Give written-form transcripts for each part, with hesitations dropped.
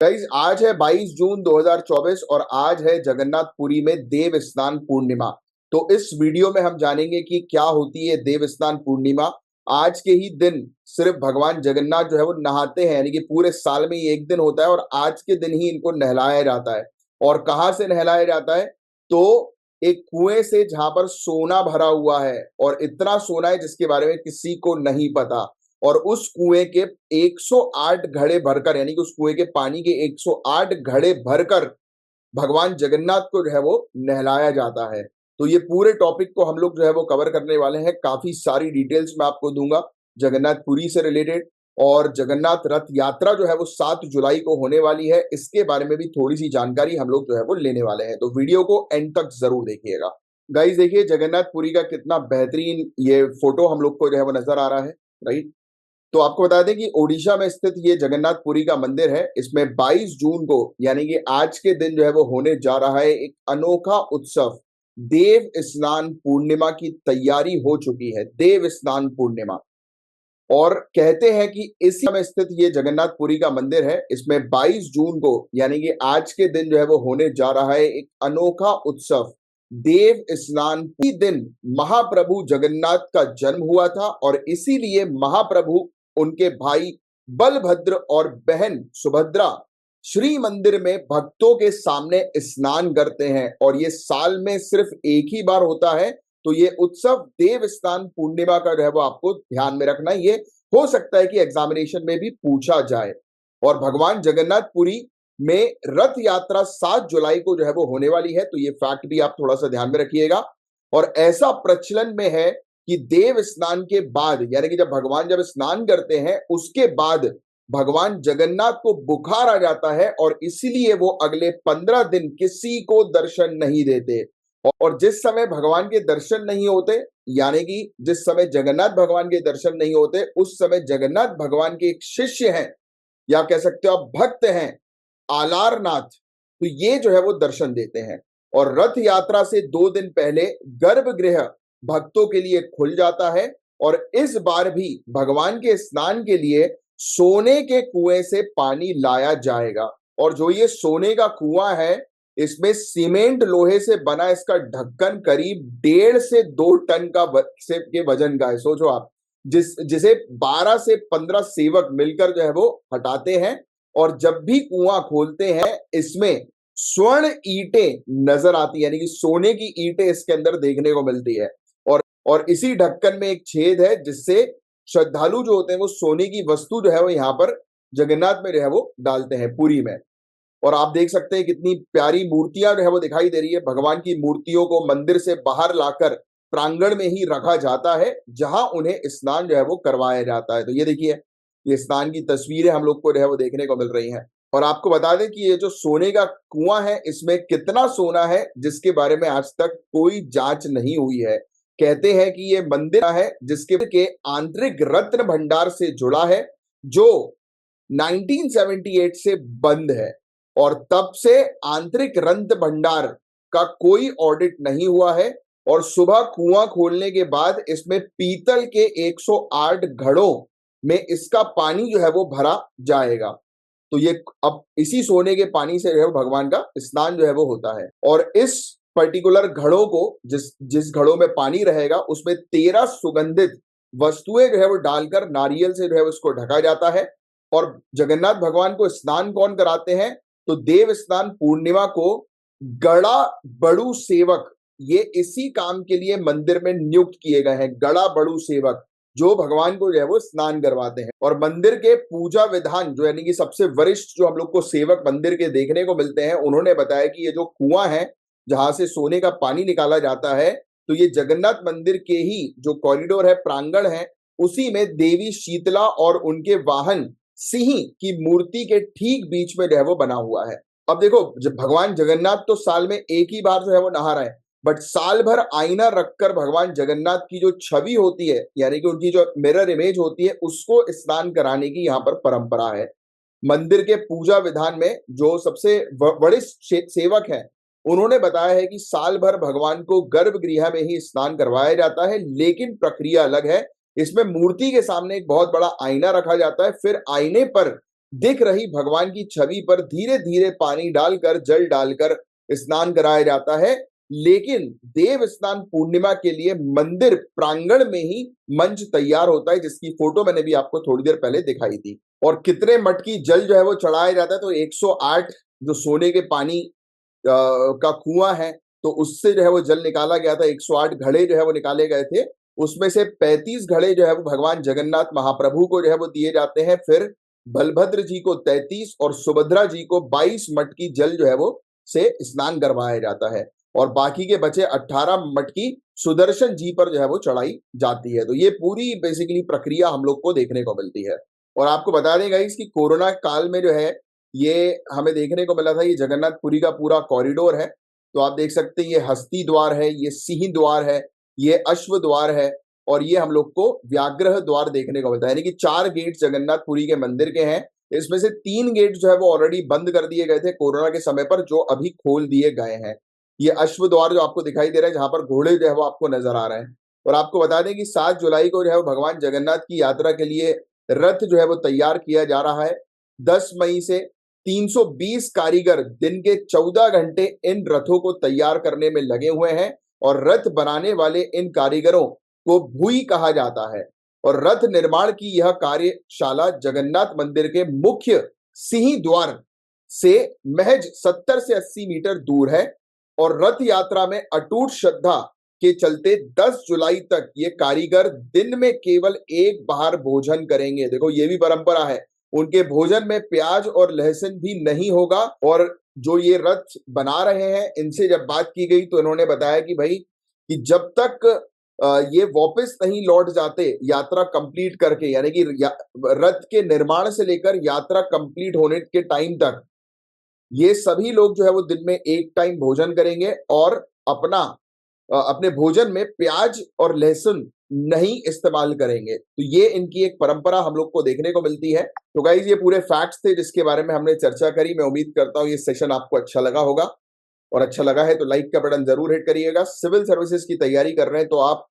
Guys आज है 22 जून 2024 और आज है जगन्नाथपुरी में देव स्नान पूर्णिमा। तो इस वीडियो में हम जानेंगे कि क्या होती है देव स्नान पूर्णिमा। आज के ही दिन सिर्फ भगवान जगन्नाथ जो है वो नहाते हैं, यानी कि पूरे साल में ही एक दिन होता है और आज के दिन ही इनको नहलाया जाता है। और कहाँ से नहलाया जाता है? तो एक कुएं से जहां पर सोना भरा हुआ है, और इतना सोना है जिसके बारे में किसी को नहीं पता। और उस कुएं के 108 घड़े भरकर, यानी कि उस कुएं के पानी के 108 घड़े भरकर भगवान जगन्नाथ को जो है वो नहलाया जाता है। तो ये पूरे टॉपिक को हम लोग जो है वो कवर करने वाले हैं। काफी सारी डिटेल्स मैं आपको दूंगा जगन्नाथपुरी से रिलेटेड। और जगन्नाथ रथ यात्रा जो है वो 7 जुलाई को होने वाली है, इसके बारे में भी थोड़ी सी जानकारी हम लोग जो है वो लेने वाले हैं। तो वीडियो को एंड तक जरूर देखिएगा। गाइस देखिए जगन्नाथपुरी का कितना बेहतरीन ये फोटो हम लोग को जो है वो नजर आ रहा है, राइट। तो आपको बता दें कि ओडिशा में स्थित ये जगन्नाथपुरी का मंदिर है। इसमें 22 जून को, यानी कि आज के दिन जो है वो होने जा रहा है एक अनोखा उत्सव, देव स्नान पूर्णिमा की तैयारी हो चुकी है। देव स्नान पूर्णिमा, और कहते हैं कि इसी में स्थित ये जगन्नाथपुरी का मंदिर है। इसमें 22 जून को, यानी कि आज के दिन जो है वो होने जा रहा है एक अनोखा उत्सव, देव स्नान। इसी दिन महाप्रभु जगन्नाथ का जन्म हुआ था और इसीलिए महाप्रभु उनके भाई बलभद्र और बहन सुभद्रा श्री मंदिर में भक्तों के सामने स्नान करते हैं। और ये साल में सिर्फ एक ही बार होता है। तो ये उत्सव देव स्नान पूर्णिमा का जो है वो आपको ध्यान में रखना है। ये हो सकता है कि एग्जामिनेशन में भी पूछा जाए। और भगवान जगन्नाथपुरी में रथ यात्रा 7 जुलाई को जो है वो होने वाली है। तो ये फैक्ट भी आप थोड़ा सा ध्यान में रखिएगा। और ऐसा प्रचलन में है कि देव स्नान के बाद, यानी कि जब भगवान जब स्नान करते हैं उसके बाद भगवान जगन्नाथ को बुखार आ जाता है और इसलिए वो अगले 15 दिन किसी को दर्शन नहीं देते। और जिस समय भगवान के दर्शन नहीं होते, यानी कि जिस समय जगन्नाथ भगवान के दर्शन नहीं होते, उस समय जगन्नाथ भगवान के एक शिष्य हैं, या कह सकते हो आप भक्त हैं, आलारनाथ। तो ये जो है वो दर्शन देते हैं। और रथ यात्रा से 2 दिन पहले गर्भगृह भक्तों के लिए खुल जाता है। और इस बार भी भगवान के स्नान के लिए सोने के कुएं से पानी लाया जाएगा। और जो ये सोने का कुआं है, इसमें सीमेंट लोहे से बना इसका ढक्कन करीब 1.5 से 2 टन के वजन का है। सोचो आप, जिसे 12 से 15 सेवक मिलकर जो है वो हटाते हैं। और जब भी कुआं खोलते हैं इसमें स्वर्ण ईंटें नजर आती है, यानी कि सोने की ईंटें इसके अंदर देखने को मिलती है। और इसी ढक्कन में एक छेद है जिससे श्रद्धालु जो होते हैं वो सोने की वस्तु जो है वो यहाँ पर जगन्नाथ में जो है वो डालते हैं, पुरी में। और आप देख सकते हैं कितनी प्यारी मूर्तियां जो है वो दिखाई दे रही है। भगवान की मूर्तियों को मंदिर से बाहर लाकर प्रांगण में ही रखा जाता है, जहां उन्हें स्नान जो है वो करवाया जाता है। तो ये देखिए, ये स्नान की तस्वीरें हम लोग को जो है वो देखने को मिल रही हैं। और आपको बता दें कि ये जो सोने का कुआं है, इसमें कितना सोना है जिसके बारे में आज तक कोई जांच नहीं हुई है। कहते हैं कि ये मंदिर है जिसके आंतरिक रत्न भंडार से जुड़ा है, जो 1978 से बंद है। और तब से आंतरिक रत्न भंडार का कोई ऑडिट नहीं हुआ है। और सुबह कुआं खोलने के बाद इसमें पीतल के 108 घड़ों में इसका पानी जो है वो भरा जाएगा। तो ये अब इसी सोने के पानी से जो है भगवान का स्नान जो है वो होता है। और इस पर्टिकुलर घड़ों को, जिस जिस घड़ों में पानी रहेगा, उसमें 13 सुगंधित वस्तुएं जो है वो डालकर नारियल से जो है उसको ढका जाता है। और जगन्नाथ भगवान को स्नान कौन कराते हैं? तो देव स्नान पूर्णिमा को गड़ा बड़ू सेवक, ये इसी काम के लिए मंदिर में नियुक्त किए गए हैं। गड़ा बड़ू सेवक जो भगवान को जो है वो स्नान करवाते हैं। और मंदिर के पूजा विधान जो, यानी कि सबसे वरिष्ठ जो हम लोग को सेवक मंदिर के देखने को मिलते हैं, उन्होंने बताया कि ये जो कुआं है जहां से सोने का पानी निकाला जाता है, तो ये जगन्नाथ मंदिर के ही जो कॉरिडोर है, प्रांगण है, उसी में देवी शीतला और उनके वाहन सिंह की मूर्ति के ठीक बीच में जो है वो बना हुआ है। अब देखो, जब भगवान जगन्नाथ तो साल में एक ही बार जो है वो नहा रहे हैं, बट साल भर आईना रखकर भगवान जगन्नाथ की जो छवि होती है, यानी कि उनकी जो मिरर इमेज होती है, उसको स्नान कराने की यहाँ पर परंपरा है। मंदिर के पूजा विधान में जो सबसे वरिष्ठ सेवक हैं, उन्होंने बताया है कि साल भर भगवान को गर्भगृह में ही स्नान करवाया जाता है, लेकिन प्रक्रिया अलग है। इसमें मूर्ति के सामने एक बहुत बड़ा आईना रखा जाता है, फिर आईने पर दिख रही भगवान की छवि पर धीरे धीरे पानी डालकर, जल डालकर स्नान कराया जाता है। लेकिन देव स्नान पूर्णिमा के लिए मंदिर प्रांगण में ही मंच तैयार होता है, जिसकी फोटो मैंने भी आपको थोड़ी देर पहले दिखाई थी। और कितने मटकी जल जो है वो चढ़ाया जाता है, तो 108 जो सोने के पानी का कुआं है, तो उससे जो है वो जल निकाला गया था। 108 घड़े जो है वो निकाले गए थे। उसमें से 35 घड़े जो है वो भगवान जगन्नाथ महाप्रभु को जो है वो दिए जाते हैं। फिर बलभद्र जी को 33 और सुभद्रा जी को 22 मटकी जल जो है वो से स्नान करवाया जाता है। और बाकी के बचे 18 मटकी सुदर्शन जी पर जो है वो चढ़ाई जाती है। तो ये पूरी बेसिकली प्रक्रिया हम लोग को देखने को मिलती है। और आपको बता दें गाइस कि कोरोना काल में जो है ये हमें देखने को मिला था। ये जगन्नाथपुरी का पूरा कॉरिडोर है, तो आप देख सकते हैं ये हस्ती द्वार है, ये सिंह द्वार है, ये अश्व द्वार है, और ये हम लोग को व्याघ्र द्वार देखने को मिलता है। यानी कि 4 गेट जगन्नाथपुरी के मंदिर के हैं। इसमें से 3 गेट जो है वो ऑलरेडी बंद कर दिए गए थे कोरोना के समय पर, जो अभी खोल दिए गए हैं। ये अश्व द्वार जो आपको दिखाई दे रहा है, जहां पर घोड़े जो है वो आपको नजर आ रहे हैं। और आपको बता दें कि 7 जुलाई को जो है वो भगवान जगन्नाथ की यात्रा के लिए रथ जो है वो तैयार किया जा रहा है। 10 मई से 320 कारीगर दिन के 14 घंटे इन रथों को तैयार करने में लगे हुए हैं। और रथ बनाने वाले इन कारीगरों को भूई कहा जाता है। और रथ निर्माण की यह कार्यशाला जगन्नाथ मंदिर के मुख्य सिंह द्वार से महज 70 से 80 मीटर दूर है। और रथ यात्रा में अटूट श्रद्धा के चलते 10 जुलाई तक ये कारीगर दिन में केवल एक बार भोजन करेंगे। देखो ये भी परंपरा है, उनके भोजन में प्याज और लहसुन भी नहीं होगा। और जो ये रथ बना रहे हैं, इनसे जब बात की गई तो इन्होंने बताया कि भाई कि जब तक ये वापस नहीं लौट जाते यात्रा कंप्लीट करके, यानी कि रथ के निर्माण से लेकर यात्रा कंप्लीट होने के टाइम तक ये सभी लोग जो है वो दिन में एक टाइम भोजन करेंगे और अपने भोजन में प्याज और लहसुन नहीं इस्तेमाल करेंगे। तो ये इनकी एक परंपरा हम लोग को देखने को मिलती है। तो गाइज ये पूरे फैक्ट्स थे जिसके बारे में हमने चर्चा करी। मैं उम्मीद करता हूँ ये सेशन आपको अच्छा लगा होगा, और अच्छा लगा है तो लाइक का बटन जरूर हिट करिएगा। सिविल सर्विसेज की तैयारी कर रहे हैं तो आप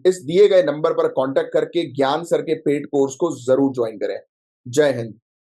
इस दिए गए नंबर पर कांटेक्ट करके ज्ञान सर के पेड कोर्स को जरूर ज्वाइन करें। जय हिंद।